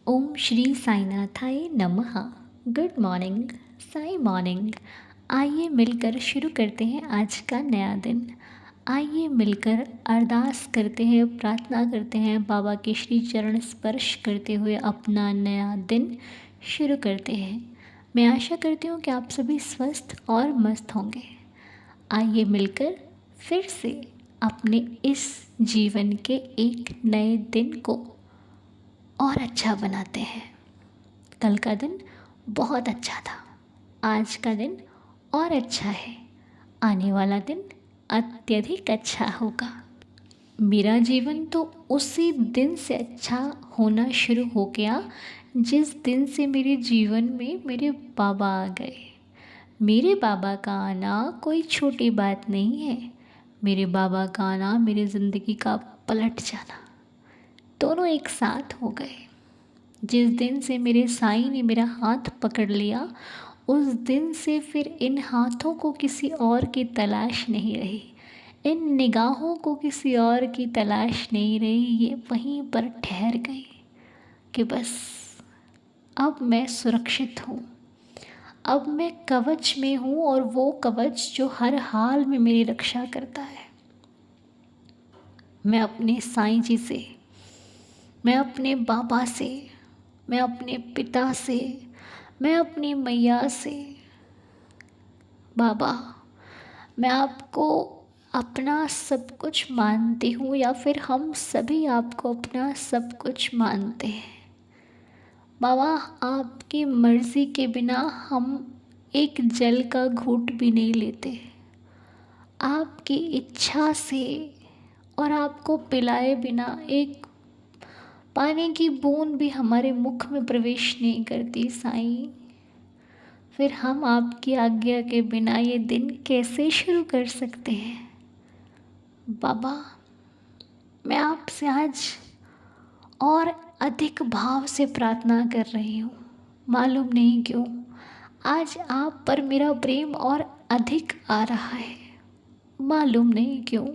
ओम श्री साईनाथाय नमः। Good morning, Sai morning. आइए मिलकर शुरू करते हैं आज का नया दिन। आइए मिलकर अरदास करते हैं, प्रार्थना करते हैं, बाबा के श्री चरण स्पर्श करते हुए अपना नया दिन शुरू करते हैं। मैं आशा करती हूँ कि आप सभी स्वस्थ और मस्त होंगे। आइए मिलकर फिर से अपने इस जीवन के एक नए दिन को और अच्छा बनाते हैं। कल का दिन बहुत अच्छा था, आज का दिन और अच्छा है, आने वाला दिन अत्यधिक अच्छा होगा। मेरा जीवन तो उसी दिन से अच्छा होना शुरू हो गया जिस दिन से मेरे जीवन में मेरे बाबा आ गए। मेरे बाबा का आना कोई छोटी बात नहीं है। मेरे बाबा का आना मेरी ज़िंदगी का पलट जाना, दोनों एक साथ हो गए। जिस दिन से मेरे साईं ने मेरा हाथ पकड़ लिया, उस दिन से फिर इन हाथों को किसी और की तलाश नहीं रही, इन निगाहों को किसी और की तलाश नहीं रही। ये वहीं पर ठहर गई कि बस अब मैं सुरक्षित हूँ, अब मैं कवच में हूँ, और वो कवच जो हर हाल में मेरी रक्षा करता है। मैं अपने साईं जी से, मैं अपने बाबा से, मैं अपने पिता से, मैं अपनी मैया से, बाबा मैं आपको अपना सब कुछ मानती हूँ, या फिर हम सभी आपको अपना सब कुछ मानते हैं। बाबा आपकी मर्ज़ी के बिना हम एक जल का घूंट भी नहीं लेते। आपकी इच्छा से और आपको पिलाए बिना एक पानी की बूंद भी हमारे मुख में प्रवेश नहीं करती साईं। फिर हम आपकी आज्ञा के बिना ये दिन कैसे शुरू कर सकते हैं। बाबा मैं आपसे आज और अधिक भाव से प्रार्थना कर रही हूँ। मालूम नहीं क्यों आज आप पर मेरा प्रेम और अधिक आ रहा है। मालूम नहीं क्यों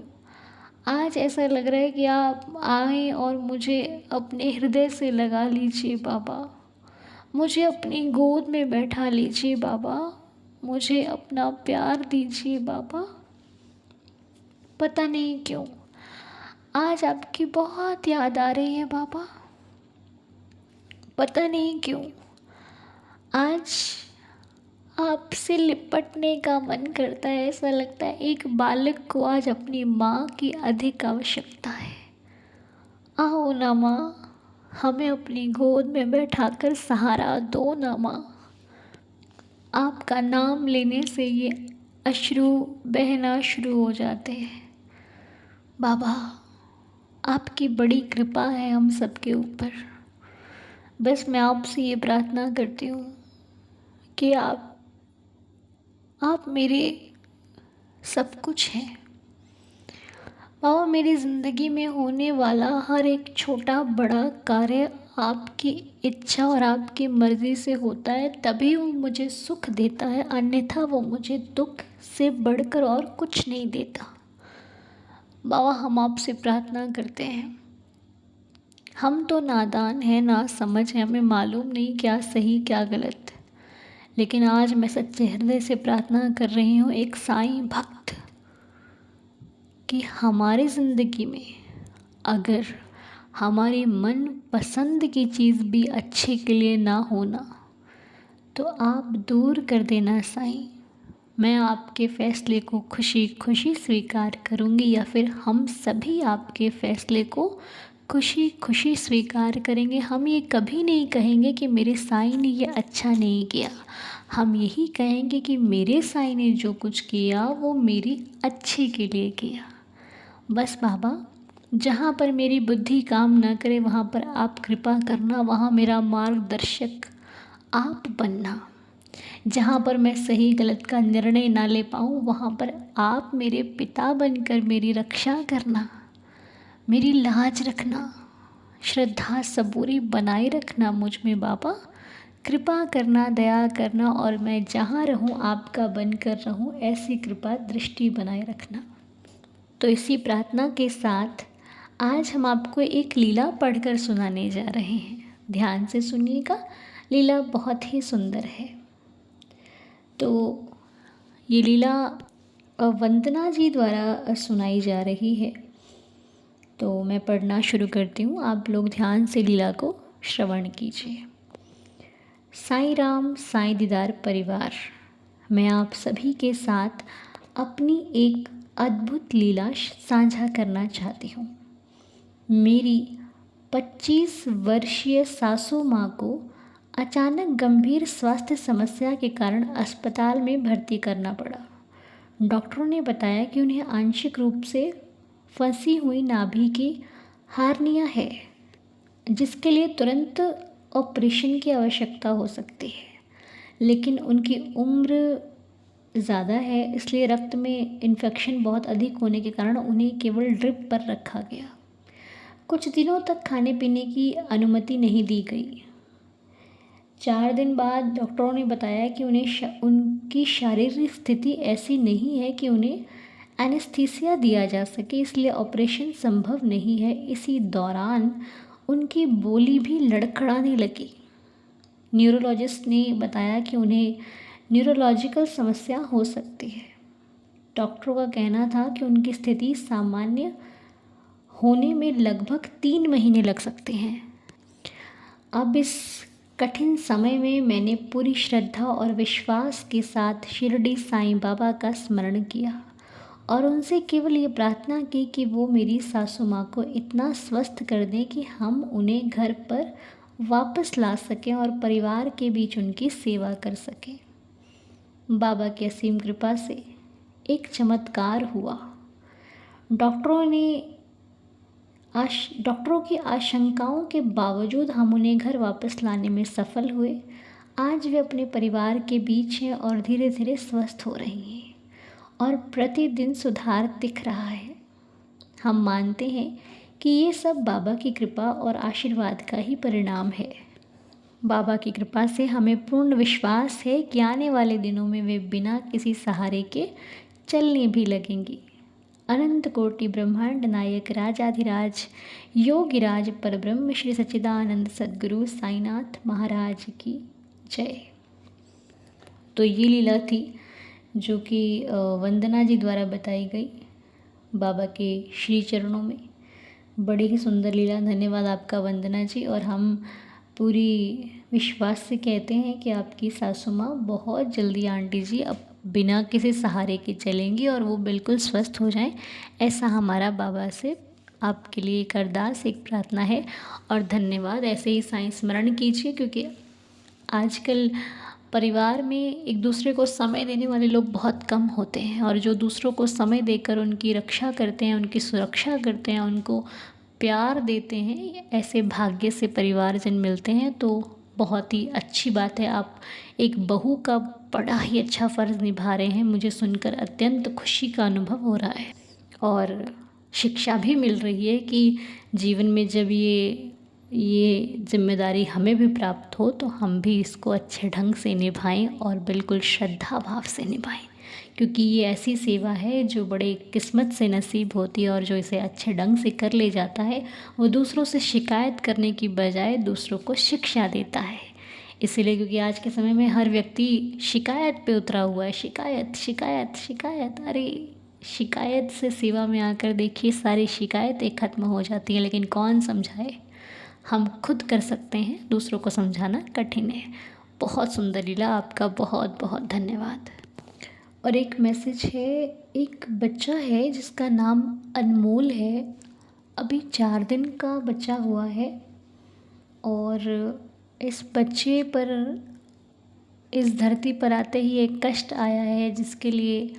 आज ऐसा लग रहा है कि आप आए और मुझे अपने हृदय से लगा लीजिए बाबा, मुझे अपनी गोद में बैठा लीजिए बाबा, मुझे अपना प्यार दीजिए बाबा। पता नहीं क्यों आज आपकी बहुत याद आ रही है बाबा। पता नहीं क्यों आज आपसे लिपटने का मन करता है। ऐसा लगता है एक बालक को आज अपनी माँ की अधिक आवश्यकता है। आओ ना माँ, हमें अपनी गोद में बैठाकर सहारा दो ना माँ। आपका नाम लेने से ये अश्रु बहना शुरू हो जाते हैं। बाबा आपकी बड़ी कृपा है हम सबके ऊपर। बस मैं आपसे ये प्रार्थना करती हूँ कि आप मेरे सब कुछ हैं। बाबा मेरी ज़िंदगी में होने वाला हर एक छोटा बड़ा कार्य आपकी इच्छा और आपकी मर्ज़ी से होता है, तभी वो मुझे सुख देता है, अन्यथा वो मुझे दुख से बढ़कर और कुछ नहीं देता। बाबा हम आपसे प्रार्थना करते हैं। हम तो नादान हैं, ना समझ है, हमें मालूम नहीं क्या सही क्या गलत, लेकिन आज मैं सच्चे हृदय से प्रार्थना कर रही हूँ एक साईं भक्त कि हमारी ज़िंदगी में अगर हमारी मन पसंद की चीज़ भी अच्छे के लिए ना होना तो आप दूर कर देना साईं। मैं आपके फ़ैसले को खुशी खुशी स्वीकार करूँगी, या फिर हम सभी आपके फ़ैसले को खुशी खुशी स्वीकार करेंगे। हम ये कभी नहीं कहेंगे कि मेरे साईं ने ये अच्छा नहीं किया। हम यही कहेंगे कि मेरे साईं ने जो कुछ किया वो मेरी अच्छे के लिए किया। बस बाबा जहाँ पर मेरी बुद्धि काम ना करे वहाँ पर आप कृपा करना, वहाँ मेरा मार्गदर्शक आप बनना। जहाँ पर मैं सही गलत का निर्णय ना ले पाऊँ वहाँ पर आप मेरे पिता बनकर मेरी रक्षा करना, मेरी लाज रखना, श्रद्धा सबूरी बनाए रखना मुझ में बाबा। कृपा करना, दया करना, और मैं जहाँ रहूँ आपका बनकर रहूँ, ऐसी कृपा दृष्टि बनाए रखना। तो इसी प्रार्थना के साथ आज हम आपको एक लीला पढ़कर सुनाने जा रहे हैं। ध्यान से सुनिएगा, लीला बहुत ही सुंदर है। तो ये लीला वंदना जी द्वारा सुनाई जा रही है। तो मैं पढ़ना शुरू करती हूँ, आप लोग ध्यान से लीला को श्रवण कीजिए। साईं राम साईं दीदार परिवार, मैं आप सभी के साथ अपनी एक अद्भुत लीला साझा करना चाहती हूँ। मेरी 25 वर्षीय सासू माँ को अचानक गंभीर स्वास्थ्य समस्या के कारण अस्पताल में भर्ती करना पड़ा। डॉक्टरों ने बताया कि उन्हें आंशिक रूप से फंसी हुई नाभि की हार्निया है, जिसके लिए तुरंत ऑपरेशन की आवश्यकता हो सकती है। लेकिन उनकी उम्र ज़्यादा है, इसलिए रक्त में इन्फेक्शन बहुत अधिक होने के कारण उन्हें केवल ड्रिप पर रखा गया। कुछ दिनों तक खाने पीने की अनुमति नहीं दी गई। 4 दिन बाद डॉक्टरों ने बताया कि उनकी शारीरिक स्थिति ऐसी नहीं है कि उन्हें एनेस्थीसिया दिया जा सके, इसलिए ऑपरेशन संभव नहीं है। इसी दौरान उनकी बोली भी लड़खड़ाने लगी। न्यूरोलॉजिस्ट ने बताया कि उन्हें न्यूरोलॉजिकल समस्या हो सकती है। डॉक्टरों का कहना था कि उनकी स्थिति सामान्य होने में लगभग 3 महीने लग सकते हैं। अब इस कठिन समय में मैंने पूरी श्रद्धा और विश्वास के साथ शिरडी साईं बाबा का स्मरण किया और उनसे केवल ये प्रार्थना की कि वो मेरी सासू माँ को इतना स्वस्थ कर दें कि हम उन्हें घर पर वापस ला सकें और परिवार के बीच उनकी सेवा कर सकें। बाबा की असीम कृपा से एक चमत्कार हुआ। डॉक्टरों की आशंकाओं के बावजूद हम उन्हें घर वापस लाने में सफल हुए। आज वे अपने परिवार के बीच हैं और धीरे धीरे स्वस्थ हो रही हैं और प्रतिदिन सुधार दिख रहा है। हम मानते हैं कि ये सब बाबा की कृपा और आशीर्वाद का ही परिणाम है। बाबा की कृपा से हमें पूर्ण विश्वास है कि आने वाले दिनों में वे बिना किसी सहारे के चलने भी लगेंगी। अनंत कोटि ब्रह्मांड नायक राजाधिराज योगिराज परब्रह्म श्री सच्चिदानंद सद्गुरु साईनाथ महाराज की जय। तो ये लीला थी जो कि वंदना जी द्वारा बताई गई बाबा के श्री चरणों में। बड़ी ही सुंदर लीला। धन्यवाद आपका वंदना जी। और हम पूरी विश्वास से कहते हैं कि आपकी सासू माँ बहुत जल्दी आंटी जी अब बिना किसी सहारे के चलेंगी और वो बिल्कुल स्वस्थ हो जाएं, ऐसा हमारा बाबा से आपके लिए एक अरदास, एक प्रार्थना है। और धन्यवाद। ऐसे ही साईं स्मरण कीजिए, क्योंकि आजकल परिवार में एक दूसरे को समय देने वाले लोग बहुत कम होते हैं, और जो दूसरों को समय देकर उनकी रक्षा करते हैं, उनकी सुरक्षा करते हैं, उनको प्यार देते हैं, ऐसे भाग्य से परिवारजन मिलते हैं। तो बहुत ही अच्छी बात है, आप एक बहू का बड़ा ही अच्छा फ़र्ज़ निभा रहे हैं। मुझे सुनकर अत्यंत खुशी का अनुभव हो रहा है और शिक्षा भी मिल रही है कि जीवन में जब ये जिम्मेदारी हमें भी प्राप्त हो तो हम भी इसको अच्छे ढंग से निभाएं और बिल्कुल श्रद्धा भाव से निभाएं, क्योंकि ये ऐसी सेवा है जो बड़े किस्मत से नसीब होती है, और जो इसे अच्छे ढंग से कर ले जाता है वो दूसरों से शिकायत करने की बजाय दूसरों को शिक्षा देता है। इसीलिए क्योंकि आज के समय में हर व्यक्ति शिकायत पे उतरा हुआ है। शिकायत शिकायत शिकायत। अरे शिकायत से सेवा में आकर देखिए, सारी शिकायतें ख़त्म हो जाती हैं। लेकिन कौन समझाए, हम खुद कर सकते हैं, दूसरों को समझाना कठिन है। बहुत सुंदर लीला, आपका बहुत बहुत धन्यवाद। और एक मैसेज है, एक बच्चा है जिसका नाम अनमोल है, अभी 4 दिन का बच्चा हुआ है, और इस बच्चे पर इस धरती पर आते ही एक कष्ट आया है जिसके लिए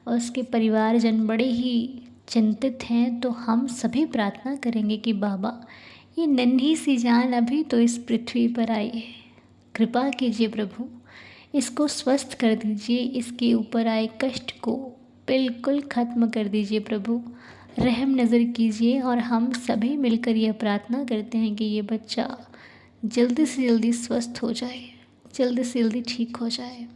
उसके परिवारजन बड़े ही चिंतित हैं। तो हम सभी प्रार्थना करेंगे कि बाबा, ये नन्ही सी जान अभी तो इस पृथ्वी पर आई है, कृपा कीजिए प्रभु, इसको स्वस्थ कर दीजिए, इसके ऊपर आए कष्ट को बिल्कुल ख़त्म कर दीजिए प्रभु, रहम नज़र कीजिए। और हम सभी मिलकर यह प्रार्थना करते हैं कि ये बच्चा जल्दी से जल्दी स्वस्थ हो जाए, जल्दी से जल्दी ठीक हो जाए।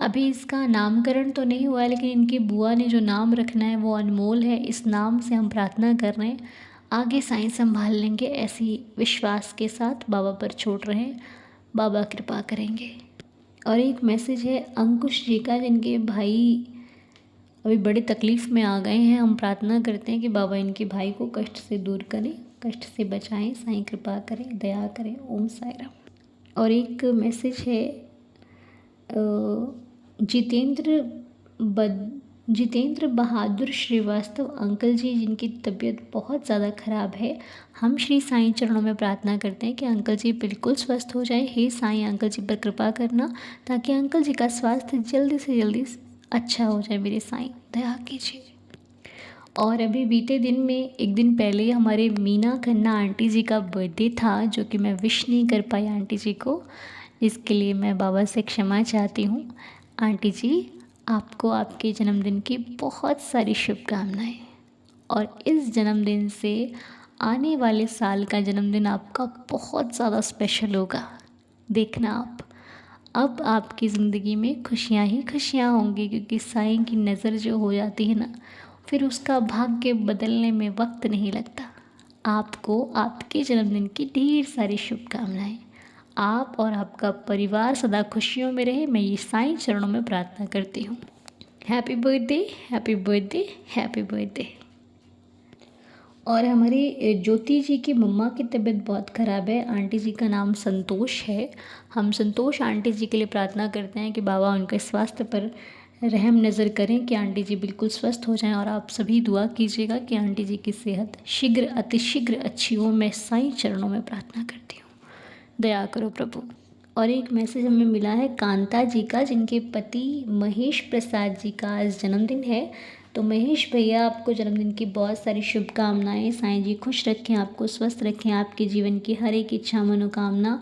अभी इसका नामकरण तो नहीं हुआ है, लेकिन इनकी बुआ ने जो नाम रखना है वो अनमोल है। इस नाम से हम प्रार्थना कर रहे हैं, आगे साईं संभाल लेंगे, ऐसी विश्वास के साथ बाबा पर छोड़ रहे हैं, बाबा कृपा करेंगे। और एक मैसेज है अंकुश जी का, जिनके भाई अभी बड़ी तकलीफ़ में आ गए हैं। हम प्रार्थना करते हैं कि बाबा इनके भाई को कष्ट से दूर करें, कष्ट से बचाएं, साईं कृपा करें, दया करें। ओम साई राम। और एक मैसेज है जितेंद्र जितेंद्र बहादुर श्रीवास्तव अंकल जी, जिनकी तबीयत बहुत ज़्यादा ख़राब है। हम श्री साईं चरणों में प्रार्थना करते हैं कि अंकल जी बिल्कुल स्वस्थ हो जाए। हे साईं, अंकल जी पर कृपा करना ताकि अंकल जी का स्वास्थ्य जल्दी से जल्दी अच्छा हो जाए। मेरे साईं दया कीजिए। और अभी बीते दिन में एक दिन पहले हमारे मीना खन्ना आंटी जी का बर्थडे था, जो कि मैं विश नहीं कर पाई आंटी जी को, इसके लिए मैं बाबा से क्षमा चाहती हूँ। आंटी जी, आपको आपके जन्मदिन की बहुत सारी शुभकामनाएं। और इस जन्मदिन से आने वाले साल का जन्मदिन आपका बहुत ज़्यादा स्पेशल होगा। देखना आप, अब आपकी ज़िंदगी में खुशियाँ ही खुशियाँ होंगी, क्योंकि साईं की नज़र जो हो जाती है ना, फिर उसका भाग्य बदलने में वक्त नहीं लगता। आपको आपके जन्मदिन की ढेर सारी शुभकामनाएं। आप और आपका परिवार सदा खुशियों में रहे, मैं ये साईं चरणों में प्रार्थना करती हूँ। Happy birthday, happy birthday, happy birthday. और हमारी ज्योति जी की मम्मा की तबीयत बहुत ख़राब है। आंटी जी का नाम संतोष है। हम संतोष आंटी जी के लिए प्रार्थना करते हैं कि बाबा उनके स्वास्थ्य पर रहम नज़र करें, कि आंटी जी बिल्कुल स्वस्थ हो जाएं। और आप सभी दुआ कीजिएगा कि आंटी जी की सेहत शीघ्र अतिशीघ्र अच्छी हो। मैं साईं चरणों में प्रार्थना करती हूँ, दया करो प्रभु। और एक मैसेज हमें मिला है कांता जी का, जिनके पति महेश प्रसाद जी का आज जन्मदिन है। तो महेश भैया, आपको जन्मदिन की बहुत सारी शुभकामनाएं। साईं जी खुश रखें, आपको स्वस्थ रखें, आपके जीवन की हर एक इच्छा मनोकामना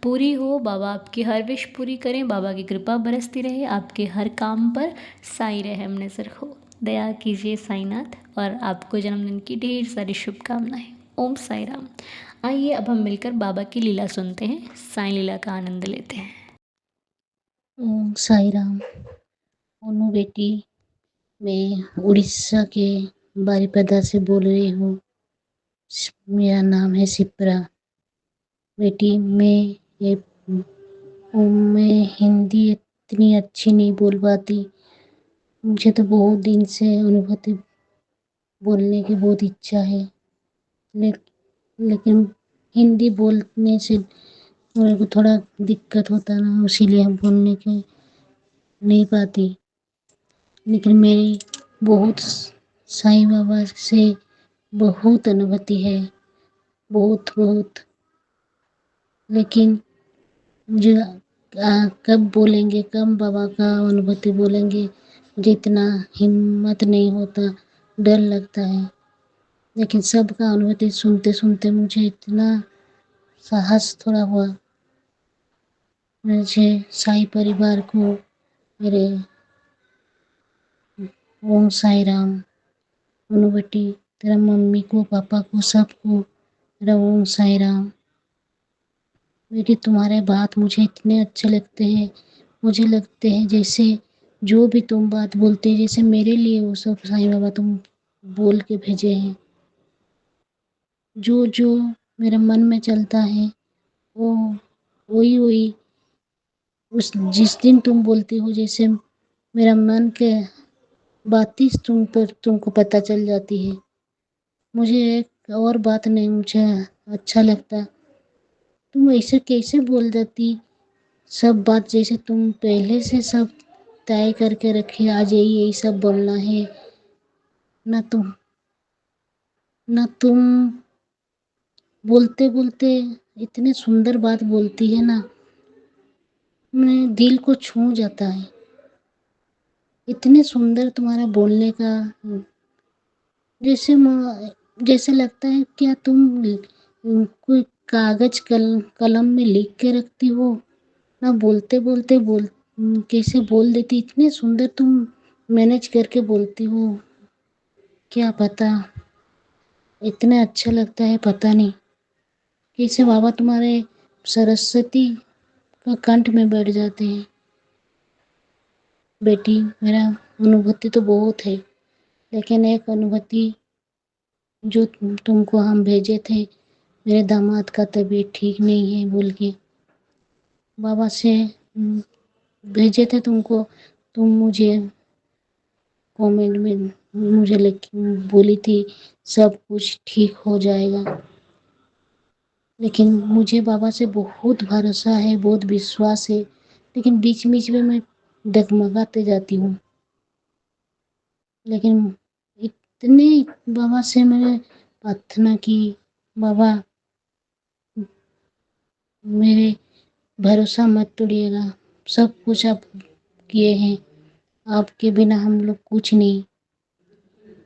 पूरी हो। बाबा आपकी हर विश पूरी करें, बाबा की कृपा बरसती रहे, आपके हर काम पर साईं रहम नज़र हो। दया कीजिए साईंनाथ, और आपको जन्मदिन की ढेर सारी शुभकामनाएं। ओम साई राम। आइए अब हम मिलकर बाबा की लीला सुनते हैं, साईं लीला का आनंद लेते हैं। ओम साई राम। ओनू बेटी, मैं उड़ीसा के बारीपदा से बोल रही हूँ। मेरा नाम है सिप्रा। बेटी, मैं हिंदी इतनी अच्छी नहीं बोल पाती। मुझे तो बहुत दिन से अनुभूति बोलने की बहुत इच्छा है, ले, लेकिन हिंदी बोलने से मेरे को थोड़ा दिक्कत होता ना, इसीलिए हम बोलने के नहीं पाती। लेकिन मेरी बहुत साईं बाबा से बहुत अनुभूति है, बहुत बहुत। लेकिन मुझे कब बोलेंगे, कब बाबा का अनुभूति बोलेंगे, मुझे इतना हिम्मत नहीं होता, डर लगता है। लेकिन सबका अनुभूति सुनते सुनते मुझे इतना साहस थोड़ा हुआ। मुझे साईं परिवार को, मेरे ओम साई राम, अनु बेटी, तेरा मम्मी को, पापा को, सबको मेरा ओम साई राम। बेटी, तुम्हारे बात मुझे इतने अच्छे लगते हैं। मुझे लगते हैं जैसे जो भी तुम बात बोलते हैं, जैसे मेरे लिए वो सब साईं बाबा तुम बोल के भेजे हैं। जो जो मेरे मन में चलता है, वो वही वही उस जिस दिन तुम बोलती हो, जैसे मेरा मन के बात ही तुमको पता चल जाती है। मुझे एक और बात नहीं मुझे अच्छा लगता, तुम ऐसे कैसे बोल जाती सब बात, जैसे तुम पहले से सब तय करके रखे, आज यही यही सब बोलना है। ना तुम बोलते बोलते इतने सुंदर बात बोलती है ना, मेरे दिल को छू जाता है। इतने सुंदर तुम्हारा बोलने का, जैसे लगता है क्या तुम कोई कागज कलम में लिख के रखती हो ना, बोलते बोलते कैसे बोल देती, इतने सुंदर तुम मैनेज करके बोलती हो। क्या पता, इतना अच्छा लगता है, पता नहीं कैसे बाबा तुम्हारे सरस्वती का कंठ में बैठ जाते हैं। बेटी, मेरा अनुभूति तो बहुत है, लेकिन एक अनुभूति जो तुमको हम भेजे थे, मेरे दामाद का तबीयत ठीक नहीं है बोल के बाबा से भेजे थे तुमको। तुम मुझे कमेंट में मुझे लिख बोली थी सब कुछ ठीक हो जाएगा। लेकिन मुझे बाबा से बहुत भरोसा है, बहुत विश्वास है, लेकिन बीच बीच में मैं डगमगाते जाती हूँ। लेकिन इतने बाबा से मैंने प्रार्थना की, बाबा मेरे भरोसा मत तोड़िएगा, सब कुछ आप किए हैं, आपके बिना हम लोग कुछ नहीं।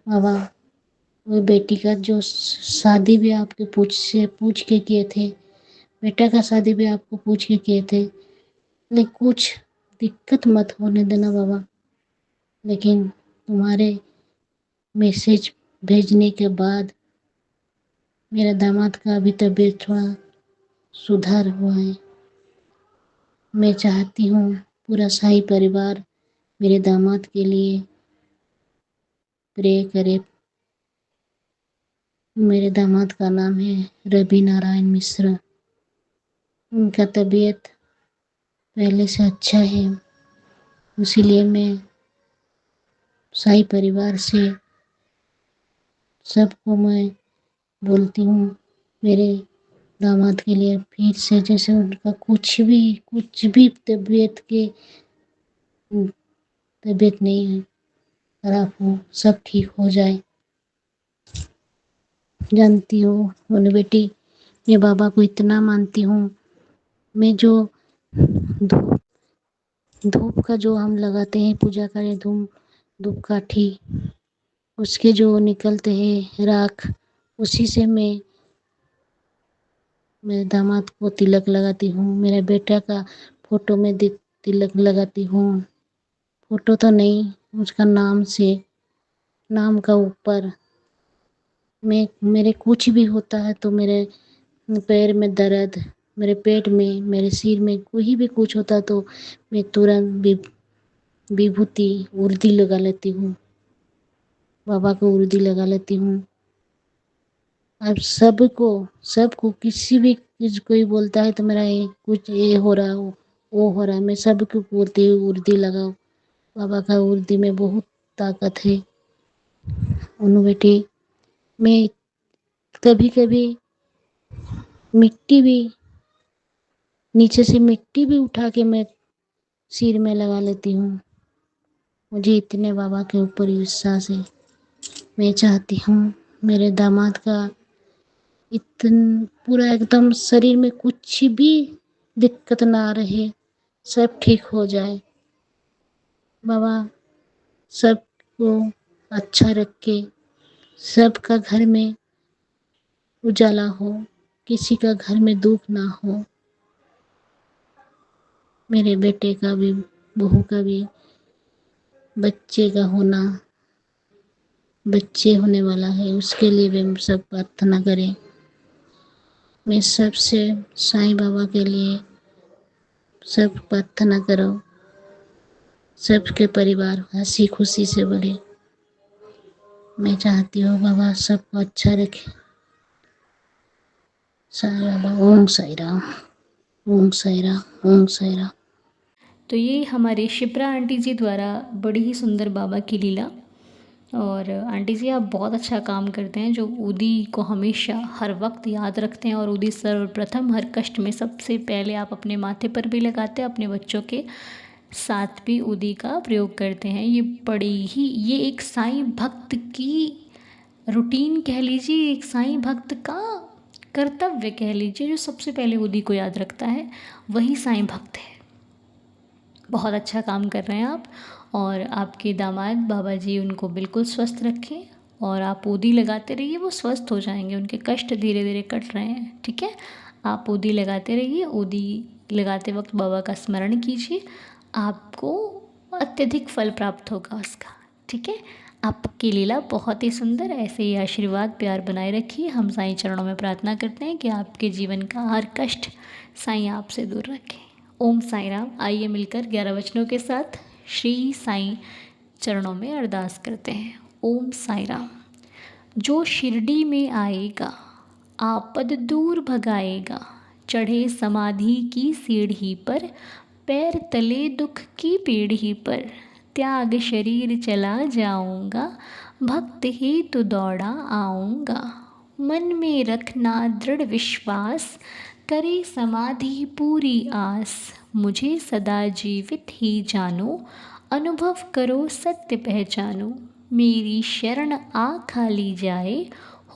बाबा वो बेटी का जो शादी भी आपके पूछ के किए थे, बेटा का शादी भी आपको पूछ के किए थे, लेकिन कुछ दिक्कत मत होने देना बाबा। लेकिन तुम्हारे मैसेज भेजने के बाद मेरा दामाद का अभी तबीयत थोड़ा सुधार हुआ है। मैं चाहती हूँ पूरा शाही परिवार मेरे दामाद के लिए प्रे करे। मेरे दामाद का नाम है रवि नारायण मिश्रा। उनका तबीयत पहले से अच्छा है, इसीलिए मैं शाही परिवार से सबको मैं बोलती हूँ मेरे दामाद के लिए फिर से जैसे उनका कुछ भी तबीयत नहीं खराब हो, सब ठीक हो जाए। जानती हो बोले बेटी, मैं बाबा को इतना मानती हूँ। मैं जो धूप धूप का जो हम लगाते हैं पूजा करें, धूप काठी, उसके जो निकलते हैं राख, उसी से मैं मेरे दामाद को तिलक लगाती हूँ। मेरे बेटा का फोटो में तिलक लगाती हूँ। फोटो तो नहीं, उसका नाम से, नाम का ऊपर। मैं मेरे कुछ भी होता है तो मेरे पैर में दर्द, मेरे पेट में, मेरे सिर में कोई भी कुछ होता तो मैं तुरंत विभूति उर्दी लगा लेती हूँ, बाबा को उर्दी लगा लेती हूँ। अब सबको किसी कोई बोलता है तो मेरा ये हो रहा हो, वो हो रहा है, मैं सबको बोलती हूँ उर्दी लगाओ। बाबा का उर्दी में बहुत ताकत है। उन्हों बेटी, मैं कभी कभी मिट्टी भी, नीचे से मिट्टी भी उठा के मैं सिर में लगा लेती हूँ। मुझे इतने बाबा के ऊपर विश्वास है। मैं चाहती हूँ मेरे दामाद का पूरा एकदम शरीर में कुछ भी दिक्कत ना रहे, सब ठीक हो जाए। बाबा सबको अच्छा रखे, सबका घर में उजाला हो, किसी का घर में दुख ना हो। मेरे बेटे का भी, बहू का भी, बच्चे का होना, बच्चे होने वाला है, उसके लिए भी हम सब प्रार्थना करें। मैं सबसे साईं बाबा के लिए सब प्रार्थना करो, सबके परिवार हंसी खुशी से बढ़े। मैं चाहती हूँ बाबा सबको अच्छा रखे। साईं बाबा, ओम साई राम, ओम साई राम, ओम साई राम। तो ये हमारे शिप्रा आंटी जी द्वारा बड़ी ही सुंदर बाबा की लीला। और आंटी जी आप बहुत अच्छा काम करते हैं, जो उदी को हमेशा हर वक्त याद रखते हैं, और उदी सर्वप्रथम हर कष्ट में सबसे पहले आप अपने माथे पर भी लगाते हैं, अपने बच्चों के साथ भी उदी का प्रयोग करते हैं। ये बड़ी ही, ये एक साईं भक्त की रूटीन कह लीजिए, एक साईं भक्त का कर्तव्य कह लीजिए, जो सबसे पहले उदी को याद रखता है वही साईं भक्त है। बहुत अच्छा काम कर रहे हैं आप। और आपके दामाद बाबा जी उनको बिल्कुल स्वस्थ रखें, और आप उदी लगाते रहिए, वो स्वस्थ हो जाएंगे, उनके कष्ट धीरे धीरे कट रहे हैं। ठीक है, आप उदी लगाते रहिए, उदी लगाते वक्त बाबा का स्मरण कीजिए, आपको अत्यधिक फल प्राप्त होगा उसका। ठीक है, आपकी लीला बहुत ही सुंदर, ऐसे ही आशीर्वाद प्यार बनाए रखिए। हम साईं चरणों में प्रार्थना करते हैं कि आपके जीवन का हर कष्ट साईं आपसे दूर रखें। ओम साईं राम। आइए मिलकर 11 वचनों के साथ श्री साईं चरणों में अरदास करते हैं। ओम साईं राम। जो शिरडी में आएगा आपद दूर भगाएगा। चढ़े समाधि की सीढ़ी पर, पैर तले दुख की पीढ़ी पर। त्याग शरीर चला जाऊंगा, भक्त ही तो दौड़ा आऊंगा। मन में रखना दृढ़ विश्वास, करे समाधि पूरी आस। मुझे सदा जीवित ही जानो, अनुभव करो सत्य पहचानो। मेरी शरण आ खाली जाए,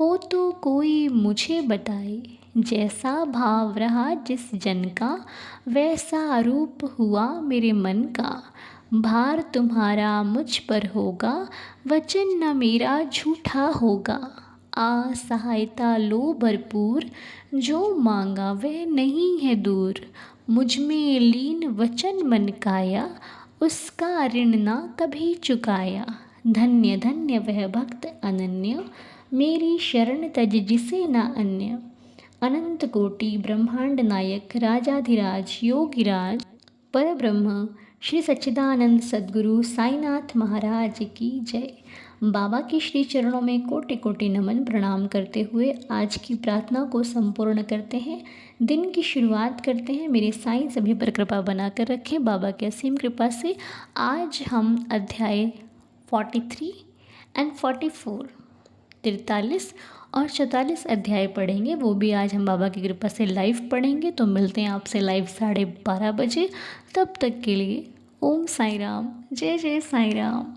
हो तो कोई मुझे बताए। जैसा भाव रहा जिस जन का, वैसा रूप हुआ मेरे मन का। भार तुम्हारा मुझ पर होगा, वचन न मेरा झूठा होगा। आ सहायता लो भरपूर, जो मांगा वह नहीं है दूर। मुझ में लीन वचन मन काया, उसका ऋण ना कभी चुकाया। धन्य धन्य वह भक्त अनन्य, मेरी शरण तज जिसे न अन्य। अनंत कोटि ब्रह्मांड नायक, राजाधिराज योगिराज परब्रह्म श्री सच्चिदानंद सद्गुरु साईनाथ महाराज की जय। बाबा के श्री चरणों में कोटि कोटि नमन प्रणाम करते हुए आज की प्रार्थना को संपूर्ण करते हैं। दिन की शुरुआत करते हैं। मेरे साईं सभी पर कृपा बनाकर रखें। बाबा की असीम कृपा से आज हम अध्याय 43 एंड 44 43 और 44 अध्याय पढ़ेंगे। वो भी आज हम बाबा की कृपा से लाइव पढ़ेंगे। तो मिलते हैं आपसे लाइव 12:30 बजे। तब तक के लिए ओम साई राम, जय जय साई राम।